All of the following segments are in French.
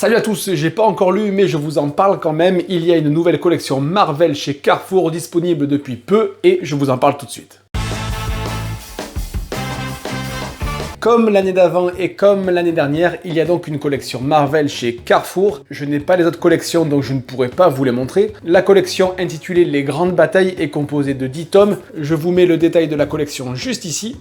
Salut à tous, j'ai pas encore lu mais je vous en parle quand même, il y a une nouvelle collection Marvel chez Carrefour disponible depuis peu et je vous en parle tout de suite. Comme l'année d'avant et comme l'année dernière, il y a donc une collection Marvel chez Carrefour. Je n'ai pas les autres collections donc je ne pourrai pas vous les montrer. La collection intitulée Les Grandes Batailles est composée de 10 tomes. Je vous mets le détail de la collection juste ici.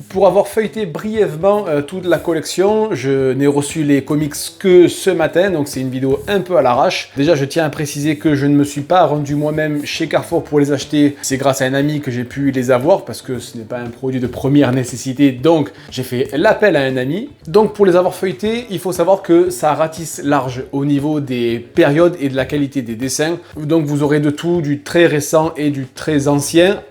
Pour avoir feuilleté brièvement toute la collection, je n'ai reçu les comics que ce matin, donc c'est une vidéo un peu à l'arrache. Déjà, je tiens à préciser que je ne me suis pas rendu moi-même chez Carrefour pour les acheter. C'est grâce à un ami que j'ai pu les avoir, parce que ce n'est pas un produit de première nécessité, donc j'ai fait l'appel à un ami. Donc pour les avoir feuilletés, il faut savoir que ça ratisse large au niveau des périodes et de la qualité des dessins. Donc vous aurez de tout, du très récent et du très ancien.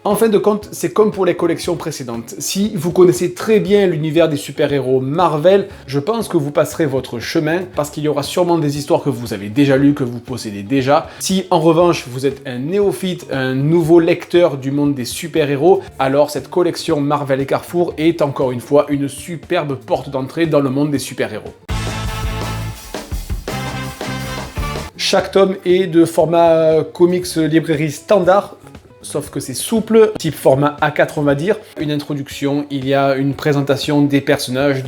En fin de compte, c'est comme pour les collections précédentes. Si vous connaissez très bien l'univers des super-héros Marvel, je pense que vous passerez votre chemin parce qu'il y aura sûrement des histoires que vous avez déjà lues, que vous possédez déjà. Si en revanche vous êtes un néophyte, un nouveau lecteur du monde des super-héros, alors cette collection Marvel et Carrefour est encore une fois une superbe porte d'entrée dans le monde des super-héros. Chaque tome est de format comics librairie standard, sauf que c'est souple, type format A4 on va dire. Une introduction, il y a une présentation des personnages,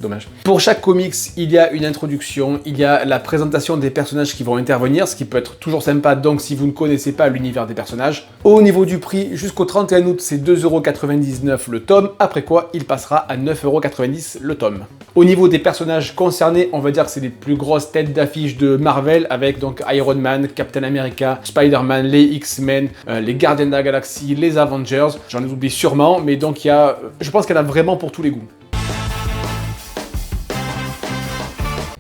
Dommage. Pour chaque comics, il y a une introduction, il y a la présentation des personnages qui vont intervenir, ce qui peut être toujours sympa, donc si vous ne connaissez pas l'univers des personnages. Au niveau du prix, jusqu'au 31 août, c'est 2,99 € le tome, après quoi il passera à 9,90 € le tome. Au niveau des personnages concernés, on va dire que c'est les plus grosses têtes d'affiche de Marvel, avec donc Iron Man, Captain America, Spider-Man, les X-Men, les Gardiens de la Galaxie, les Avengers, j'en ai oublié sûrement, mais donc il y a, je pense qu'il y en a vraiment pour tous les goûts.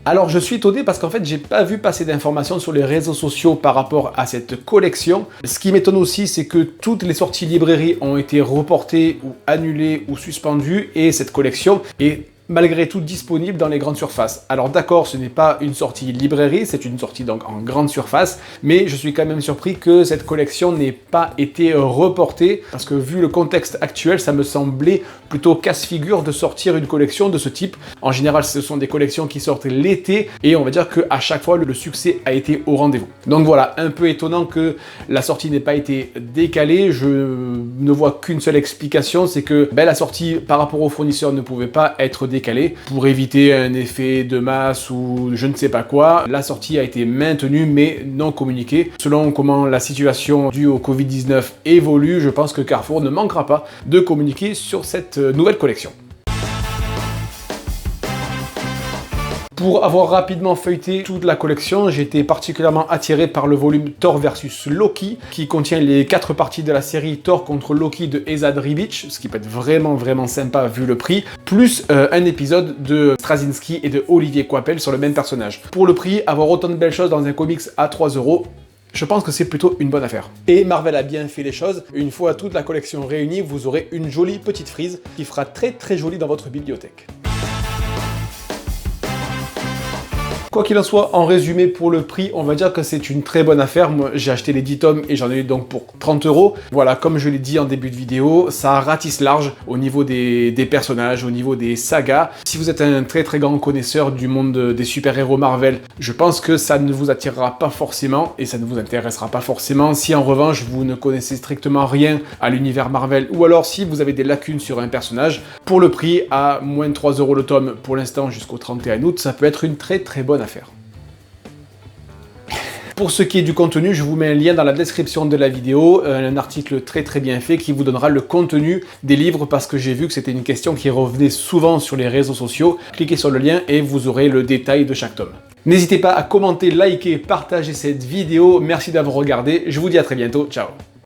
Alors je suis étonné parce qu'en fait j'ai pas vu passer d'informations sur les réseaux sociaux par rapport à cette collection. Ce qui m'étonne aussi c'est que toutes les sorties librairies ont été reportées ou annulées ou suspendues et cette collection est malgré tout disponible dans les grandes surfaces. Alors d'accord, ce n'est pas une sortie librairie, c'est une sortie donc en grande surface, mais je suis quand même surpris que cette collection n'ait pas été reportée, parce que vu le contexte actuel, ça me semblait plutôt casse-figure de sortir une collection de ce type. En général, ce sont des collections qui sortent l'été, et on va dire qu'à chaque fois, le succès a été au rendez-vous. Donc voilà, un peu étonnant que la sortie n'ait pas été décalée, je ne vois qu'une seule explication, c'est que la sortie par rapport aux fournisseurs ne pouvait pas être décalée pour éviter un effet de masse ou je ne sais pas quoi. La sortie a été maintenue mais non communiquée. Selon comment la situation due au Covid-19 évolue, je pense que Carrefour ne manquera pas de communiquer sur cette nouvelle collection. Pour avoir rapidement feuilleté toute la collection, j'ai été particulièrement attiré par le volume Thor vs Loki, qui contient les 4 parties de la série Thor contre Loki de Esad Ribic, ce qui peut être vraiment sympa vu le prix, plus un épisode de Straczynski et de Olivier Coipel sur le même personnage. Pour le prix, avoir autant de belles choses dans un comics à 3 €, je pense que c'est plutôt une bonne affaire. Et Marvel a bien fait les choses. Une fois toute la collection réunie, vous aurez une jolie petite frise qui fera très jolie dans votre bibliothèque. Quoi qu'il en soit, en résumé pour le prix, on va dire que c'est une très bonne affaire. Moi, j'ai acheté les 10 tomes et j'en ai eu donc pour 30 €. Voilà, comme je l'ai dit en début de vidéo, ça ratisse large au niveau des personnages, au niveau des sagas. Si vous êtes un très grand connaisseur du monde des super-héros Marvel, je pense que ça ne vous attirera pas forcément et ça ne vous intéressera pas forcément. Si en revanche, vous ne connaissez strictement rien à l'univers Marvel ou alors si vous avez des lacunes sur un personnage, pour le prix, à moins de 3 € le tome pour l'instant jusqu'au 31 août, ça peut être une très bonne affaire. Pour ce qui est du contenu, je vous mets un lien dans la description de la vidéo, un article très bien fait qui vous donnera le contenu des livres parce que j'ai vu que c'était une question qui revenait souvent sur les réseaux sociaux. Cliquez sur le lien et vous aurez le détail de chaque tome. N'hésitez pas à commenter, liker, partager cette vidéo. Merci d'avoir regardé. Je vous dis à très bientôt. Ciao.